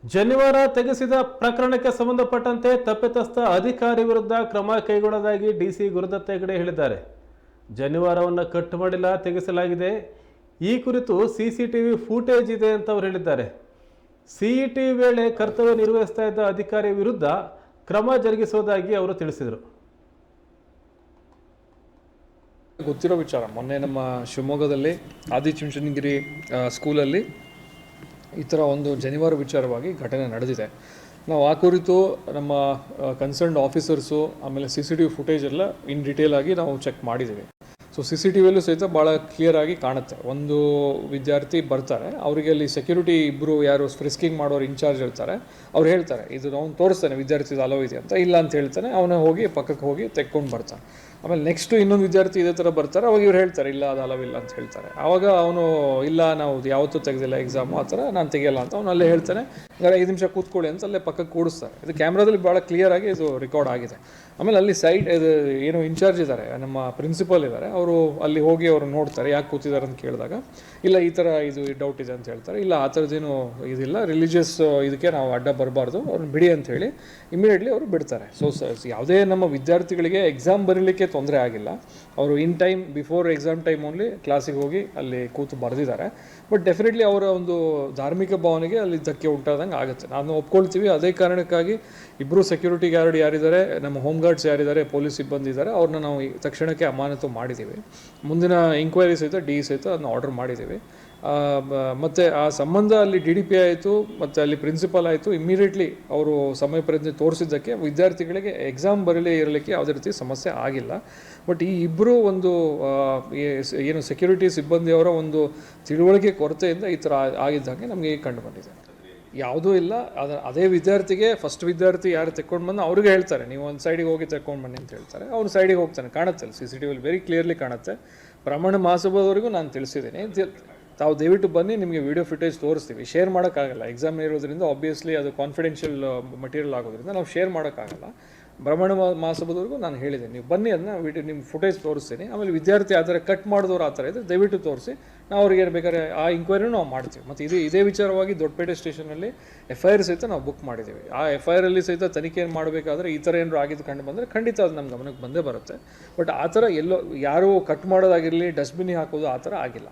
ಶನಿವಾರ ತೆಗೆಸಿದ ಪ್ರಕರಣಕ್ಕೆ ಸಂಬಂಧಪಟ್ಟಂತೆ ತಪ್ಪಿತಸ್ಥ ಅಧಿಕಾರಿ ವಿರುದ್ಧ ಕ್ರಮ ಕೈಗೊಳ್ಳೋದಾಗಿ ಡಿಸಿ ಗುರುದತ್ತ ಹೆಗಡೆ ಹೇಳಿದ್ದಾರೆ. ಶನಿವಾರವನ್ನು ಕಟ್ ಮಾಡಿಲ್ಲ, ತೆಗೆಸಲಾಗಿದೆ. ಈ ಕುರಿತು ಸಿಸಿಟಿವಿ ಫೂಟೇಜ್ ಇದೆ ಅಂತ ಅವರು ಹೇಳಿದ್ದಾರೆ. ಸಿಇಟಿ ವೇಳೆ ಕರ್ತವ್ಯ ನಿರ್ವಹಿಸ್ತಾ ಇದ್ದ ಅಧಿಕಾರಿ ವಿರುದ್ಧ ಕ್ರಮ ಜರುಗಿಸುವುದಾಗಿ ಅವರು ತಿಳಿಸಿದರು. ಗೊತ್ತಿರೋ ವಿಚಾರ, ಮೊನ್ನೆ ನಮ್ಮ ಶಿವಮೊಗ್ಗದಲ್ಲಿ ಆದಿಚುಂಚನಗಿರಿ ಸ್ಕೂಲಲ್ಲಿ ಈ ಥರ ಒಂದು ಶನಿವಾರ ವಿಚಾರವಾಗಿ ಘಟನೆ ನಡೆದಿದೆ. ನಾವು ಆ ಕುರಿತು ನಮ್ಮ ಕನ್ಸರ್ನ್ಡ್ ಆಫೀಸರ್ಸು ಆಮೇಲೆ CCTV ಫುಟೇಜ್ ಎಲ್ಲ ಇನ್ ಡೀಟೇಲ್ ಆಗಿ ನಾವು ಚೆಕ್ ಮಾಡಿದ್ದೀವಿ. ಸೊ CCTVಯಲ್ಲೂ ಸಹಿತ ಭಾಳ ಕ್ಲಿಯರಾಗಿ ಕಾಣುತ್ತೆ. ಒಂದು ವಿದ್ಯಾರ್ಥಿ ಬರ್ತಾರೆ, ಅವರಿಗೆ ಅಲ್ಲಿ ಸೆಕ್ಯೂರಿಟಿ ಇಬ್ಬರು ಯಾರು ಫ್ರಿಸ್ಕಿಂಗ್ ಮಾಡೋರು ಇನ್ಚಾರ್ಜ್ ಇರ್ತಾರೆ, ಅವ್ರು ಹೇಳ್ತಾರೆ ಇದು ಅವ್ನು ತೋರಿಸ್ತಾನೆ ವಿದ್ಯಾರ್ಥಿದು ಅಲೋ ಇದೆ ಅಂತ, ಇಲ್ಲ ಅಂತ ಹೇಳ್ತಾನೆ. ಅವನ ಹೋಗಿ ಪಕ್ಕಕ್ಕೆ ಹೋಗಿ ತೆಕ್ಕೊಂಡು ಬರ್ತಾನೆ. ಆಮೇಲೆ ನೆಕ್ಸ್ಟು ಇನ್ನೊಂದು ವಿದ್ಯಾರ್ಥಿ ಇದೇ ಥರ ಬರ್ತಾರೆ, ಅವಾಗ ಇವ್ರು ಹೇಳ್ತಾರೆ ಇಲ್ಲ ಅದು ಅಲವಿಲ್ಲ ಅಂತ ಹೇಳ್ತಾರೆ. ಆವಾಗ ಅವನು ಇಲ್ಲ ನಾವು ಯಾವತ್ತೂ ತೆಗೆದಿಲ್ಲ ಎಕ್ಸಾಮು ಆ ಥರ ನಾನು ತೆಗಿಯಲ್ಲ ಅಂತ ಅವನು ಅಲ್ಲೇ ಹೇಳ್ತಾನೆ. ಹಾಗಾದ್ರೆ 5 ನಿಮಿಷ ಕೂತ್ಕೊಳ್ಳಿ ಅಂತ ಅಲ್ಲೇ ಪಕ್ಕಕ್ಕೆ ಕೂಡಿಸ್ತಾರೆ. ಇದು ಕ್ಯಾಮ್ರಾದಲ್ಲಿ ಭಾಳ ಕ್ಲಿಯರಾಗಿ ಇದು ರೆಕಾರ್ಡ್ ಆಗಿದೆ. ಆಮೇಲೆ ಅಲ್ಲಿ ಸೈಡ್ ಇದು ಏನು ಇನ್ಚಾರ್ಜ್ ಇದ್ದಾರೆ, ನಮ್ಮ ಪ್ರಿನ್ಸಿಪಲ್ ಇದ್ದಾರೆ, ಅವರು ಅಲ್ಲಿ ಹೋಗಿ ಅವರು ನೋಡ್ತಾರೆ ಯಾಕೆ ಕೂತಿದ್ದಾರೆ ಅಂತ ಕೇಳಿದಾಗ ಇಲ್ಲ ಈ ಥರ ಇದು ಡೌಟ್ ಇದೆ ಅಂತ ಹೇಳ್ತಾರೆ. ಇಲ್ಲ ಆ ಥರದ್ದೇನು ಇದಿಲ್ಲ, ರಿಲಿಜಿಯಸ್ ಇದಕ್ಕೆ ನಾವು ಅಡ್ಡ ಬರಬಾರ್ದು, ಅವ್ರನ್ನ ಬಿಡಿ ಅಂತ ಹೇಳಿ ಇಮಿಡಿಯೇಟ್ಲಿ ಅವರು ಬಿಡ್ತಾರೆ. ಸೊ ಯಾವುದೇ ನಮ್ಮ ವಿದ್ಯಾರ್ಥಿಗಳಿಗೆ ಎಕ್ಸಾಮ್ ಬರೀಲಿಕ್ಕೆ ತೊಂದರೆ ಆಗಿಲ್ಲ. ಅವರು in time before exam time only ಕ್ಲಾಸಿಗೆ ಹೋಗಿ ಅಲ್ಲಿ ಕೂತು ಬರೆದಿದ್ದಾರೆ. ಬಟ್ ಡೆಫಿನೆಟ್ಲಿ ಅವರ ಒಂದು ಧಾರ್ಮಿಕ ಭಾವನೆಗೆ ಅಲ್ಲಿ ಧಕ್ಕೆ ಉಂಟಾದಂಗೆ ಆಗುತ್ತೆ, ನಾವು ಒಪ್ಕೊಳ್ತೀವಿ. ಅದೇ ಕಾರಣಕ್ಕಾಗಿ ಇಬ್ಬರು ಸೆಕ್ಯೂರಿಟಿ ಗಾರ್ಡ್ ಯಾರಿದ್ದಾರೆ, ನಮ್ಮ ಹೋಮ್ ಗಾರ್ಡ್ಸ್ ಯಾರಿದ್ದಾರೆ, ಪೊಲೀಸ್ ಸಿಬ್ಬಂದಿ ಇದ್ದಾರೆ, ಅವ್ರನ್ನ ನಾವು ತಕ್ಷಣಕ್ಕೆ ಅಮಾನತು ಮಾಡಿದ್ದೀವಿ. ಮುಂದಿನ ಎಂಕ್ವೈರಿ ಸಹಿತ ಸಹಿತ ಅದನ್ನ ಆರ್ಡರ್ ಮಾಡಿದ್ದೀವಿ. ಮತ್ತು ಆ ಸಂಬಂಧ ಅಲ್ಲಿ DDP ಆಯಿತು ಮತ್ತು ಅಲ್ಲಿ ಪ್ರಿನ್ಸಿಪಲ್ ಆಯಿತು. ಇಮ್ಮಿಡಿಯೇಟ್ಲಿ ಅವರು ಸಮಯ ಪ್ರಜ್ಞೆ ತೋರಿಸಿದ್ದಕ್ಕೆ ವಿದ್ಯಾರ್ಥಿಗಳಿಗೆ ಎಕ್ಸಾಮ್ ಬರಲೇ ಇರಲಿಕ್ಕೆ ಯಾವುದೇ ರೀತಿ ಸಮಸ್ಯೆ ಆಗಿಲ್ಲ. ಬಟ್ ಈ ಇಬ್ಬರು ಒಂದು ಏನು ಸೆಕ್ಯೂರಿಟಿ ಸಿಬ್ಬಂದಿಯವರ ಒಂದು ತಿಳುವಳಿಕೆ ಕೊರತೆಯಿಂದ ಈ ಥರ ಆಗಿದ್ದಂಗೆ ನಮಗೆ ಕಂಡು ಬಂದಿದೆ. ಯಾವುದೂ ಇಲ್ಲ. ಅದೇ ವಿದ್ಯಾರ್ಥಿಗೆ ಫಸ್ಟ್ ವಿದ್ಯಾರ್ಥಿ ಯಾರು ತೆಕ್ಕೊಂಡು ಬಂದು ಅವ್ರಿಗೆ ಹೇಳ್ತಾರೆ ನೀವು ಒಂದು ಸೈಡಿಗೆ ಹೋಗಿ ತೆಕ್ಕೊಂಡು ಬನ್ನಿ ಅಂತ ಹೇಳ್ತಾರೆ. ಅವ್ನು ಸೈಡಿಗೆ ಹೋಗ್ತಾನೆ, ಕಾಣುತ್ತೆ ಅಲ್ಲಿ CCTVಯಲ್ಲಿ ವೆರಿ ಕ್ಲಿಯರ್ಲಿ ಕಾಣುತ್ತೆ. ಪ್ರಮಾಣ ಮಹಾಸಭಾದವರೆಗೂ ನಾನು ತಿಳಿಸಿದ್ದೀನಿ, ತಾವು ದಯವಿಟ್ಟು ಬನ್ನಿ, ನಿಮಗೆ ವಿಡಿಯೋ ಫುಟೇಜ್ ತೋರಿಸ್ತೀವಿ. ಶೇರ್ ಮಾಡೋಕ್ಕಾಗಲ್ಲ, ಎಕ್ಸಾಮ್ ಇರೋದ್ರಿಂದ ಆಬ್ವಿಯಸ್ಲಿ ಅದು ಕಾನ್ಫಿಡೆನ್ಷಿಯಲ್ ಮಟೀರಿಯಲ್ ಆಗೋದ್ರಿಂದ ನಾವು ಶೇರ್ ಮಾಡೋಕ್ಕಾಗಲ್ಲ. ಬ್ರಹ್ಮಾಂಡ ಮಹಾಸಭಾದವರೆಗೂ ನಾನು ಹೇಳಿದ್ದೀನಿ, ನೀವು ಬನ್ನಿ, ಅದನ್ನ ನಿಮ್ಮ ಫುಟೇಜ್ ತೋರಿಸ್ತೀನಿ. ಆಮೇಲೆ ವಿದ್ಯಾರ್ಥಿ ಆ ಥರ ಕಟ್ ಮಾಡಿದವರು ಆ ಥರ ಇದೆ, ದಯವಿಟ್ಟು ತೋರಿಸಿ, ನಾವು ಅವ್ರಿಗೆ ಬೇಕಾದ್ರೆ ಆ ಇಂಕ್ವೈರಿನೂ ನಾವು ಮಾಡ್ತೀವಿ. ಮತ್ತು ಇದೇ ವಿಚಾರವಾಗಿ ದೊಡ್ಡಪೇಟೆ ಸ್ಟೇಷನಲ್ಲಿ FIR ಸಹಿತ ನಾವು ಬುಕ್ ಮಾಡಿದ್ದೀವಿ. ಆ FIR ಅಲ್ಲಿ ಸಹಿತ ತನಿಖೆ ಮಾಡಬೇಕಾದ್ರೆ ಈ ಥರ ಏನಾರು ಆಗಿದ್ದು ಕಂಡು ಬಂದರೆ ಖಂಡಿತ ಅದು ನಮ್ಮ ಗಮನಕ್ಕೆ ಬಂದೇ ಬರುತ್ತೆ. ಬಟ್ ಆ ಥರ ಎಲ್ಲೋ ಯಾರು ಕಟ್ ಮಾಡೋದಾಗಿರಲಿ, ಡಸ್ಟ್ಬಿನ್ನಿಗೆ ಹಾಕೋದು ಆ ಥರ ಆಗಿಲ್ಲ.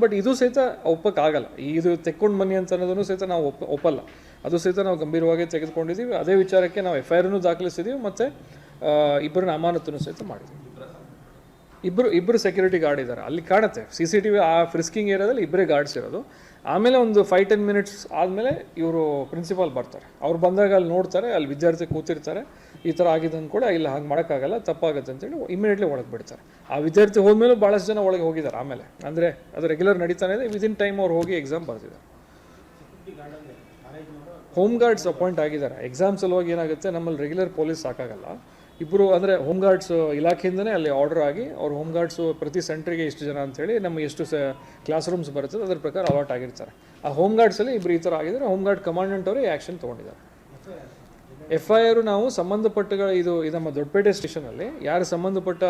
ಬಟ್ ಇದು ಸಹಿತ ಒಪ್ಪಕ್ಕಾಗಲ್ಲ. ಇದು ತೆಕ್ಕೊಂಡು ಬನ್ನಿ ಅಂತ ಅನ್ನೋದನ್ನು ಸಹಿತ ನಾವು ಒಪ್ಪಲ್ಲ. ಅದು ಸಹಿತ ನಾವು ಗಂಭೀರವಾಗಿ ತೆಗೆದುಕೊಂಡಿದ್ದೀವಿ. ಅದೇ ವಿಚಾರಕ್ಕೆ ನಾವು FIRನೂ ದಾಖಲಿಸಿದ್ದೀವಿ ಮತ್ತು ಇಬ್ಬರನ್ನ ಅಮಾನತನ್ನು ಸಹಿತ ಮಾಡಿದ್ದೀವಿ. ಇಬ್ಬರು ಸೆಕ್ಯೂರಿಟಿ ಗಾರ್ಡ್ ಇದ್ದಾರೆ, ಅಲ್ಲಿ ಕಾಣುತ್ತೆ CCTV. ಆ ಫ್ರಿಸ್ಕಿಂಗ್ ಏರಿಯಾದಲ್ಲಿ ಇಬ್ಬರೇ ಗಾರ್ಡ್ಸ್ ಇರೋದು. ಆಮೇಲೆ ಒಂದು 5-10 ಮಿನಿಟ್ಸ್ ಆದಮೇಲೆ ಇವರು ಪ್ರಿನ್ಸಿಪಾಲ್ ಬರ್ತಾರೆ. ಅವ್ರು ಬಂದಾಗ ಅಲ್ಲಿ ನೋಡ್ತಾರೆ, ಅಲ್ಲಿ ವಿದ್ಯಾರ್ಥಿ ಕೂತಿರ್ತಾರೆ, ಈ ಥರ ಆಗಿದೆ ಅಂದ್ಕೂಡ ಇಲ್ಲ ಹಾಗೆ ಮಾಡೋಕ್ಕಾಗಲ್ಲ, ತಪ್ಪಾಗುತ್ತೆ ಅಂತೇಳಿ ಇಮಿಡಿಯೇಟ್ಲಿ ಒಳಗೆ ಬಿಡ್ತಾರೆ. ಆ ವಿದ್ಯಾರ್ಥಿ ಹೋದ್ಮೇಲೂ ಭಾಳಷ್ಟು ಜನ ಒಳಗೆ ಹೋಗಿದ್ದಾರೆ. ಆಮೇಲೆ ಅಂದರೆ ಅದು ರೆಗ್ಯುಲರ್ ನಡೀತಾನೆ ಇದೆ. ವಿದಿನ್ ಟೈಮ್ ಅವ್ರು ಹೋಗಿ ಎಕ್ಸಾಮ್ ಬರ್ತಿದ್ದಾರೆ. ಹೋಮ್ ಗಾರ್ಡ್ಸ್ ಅಪಾಯಿಂಟ್ ಆಗಿದ್ದಾರೆ. ಎಕ್ಸಾಮ್ ಸಲುವಾಗಿ ಏನಾಗುತ್ತೆ, ನಮ್ಮಲ್ಲಿ ರೆಗ್ಯುಲರ್ ಪೊಲೀಸ್ ಸಾಕಾಗಲ್ಲ. ಇಬ್ಬರು ಅಂದರೆ ಹೋಮ್ ಗಾರ್ಡ್ಸ್ ಇಲಾಖೆಯಿಂದನೇ ಅಲ್ಲಿ ಆರ್ಡರ್ ಆಗಿ ಅವ್ರು ಹೋಮ್ ಗಾರ್ಡ್ಸು ಪ್ರತಿ ಸೆಂಟ್ರಿಗೆ ಇಷ್ಟು ಜನ ಅಂಥೇಳಿ ನಮಗೆ ಎಷ್ಟು ಕ್ಲಾಸ್ ರೂಮ್ಸ್ ಬರ್ತದೆ ಅದರ ಪ್ರಕಾರ ಅಲಾಟ್ ಆಗಿರ್ತಾರೆ. ಆ ಹೋಮ್ ಗಾರ್ಡ್ಸಲ್ಲಿ ಇಬ್ಬರು ಈ ಥರ ಆಗಿದ್ದಾರೆ. ಹೋಮ್ ಗಾರ್ಡ್ ಕಮಾಂಡೆಂಟ್ ಅವರೇ ಆ್ಯಕ್ಷನ್ ತೊಗೊಂಡಿದ್ದಾರೆ. FIR ನಾವು ಸಂಬಂಧಪಟ್ಟ ಇದು ನಮ್ಮ ದೊಡ್ಡಪೇಟೆ ಸ್ಟೇಷನಲ್ಲಿ ಯಾರು ಸಂಬಂಧಪಟ್ಟ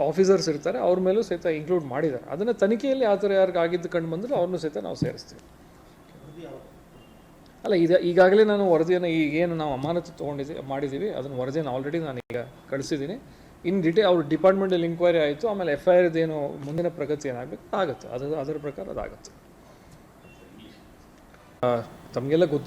ಆಫೀಸರ್ಸ್ ಇರ್ತಾರೆ ಅವ್ರ ಮೇಲೂ ಸಹಿತ ಇನ್ಕ್ಲೂಡ್ ಮಾಡಿದ್ದಾರೆ. ಅದನ್ನು ತನಿಖೆಯಲ್ಲಿ ಆ ಥರ ಯಾರಿಗೆ ಆಗಿದ್ದು ಕಂಡು ಬಂದರೆ ಅವ್ರನ್ನೂ ಸಹಿತ ನಾವು ಸೇರಿಸ್ತೀವಿ. ಅಲ್ಲ, ಈಗಾಗಲೇ ನಾನು ವರದಿಯನ್ನು ಈಗೇನು ನಾವು ಅಮಾನತು ಮಾಡಿದ್ದೀವಿ ಅದನ್ನು ವರದಿಯನ್ನು ಆಲ್ರೆಡಿ ನಾನು ಈಗ ಕಳಿಸಿದ್ದೀನಿ. ಇನ್ ಡೀಟೇಲ್ ಅವ್ರ ಡಿಪಾರ್ಟ್ಮೆಂಟಲ್ಲಿ ಇಂಕ್ವೈರಿ ಆಯಿತು. ಆಮೇಲೆ FIRದೇನು ಮುಂದಿನ ಪ್ರಗತಿ ಏನಾಗಬೇಕು ಆಗುತ್ತೆ, ಅದರ ಪ್ರಕಾರ ಅದಾಗುತ್ತೆ. ತಮಗೆಲ್ಲ ಗೊತ್ತು.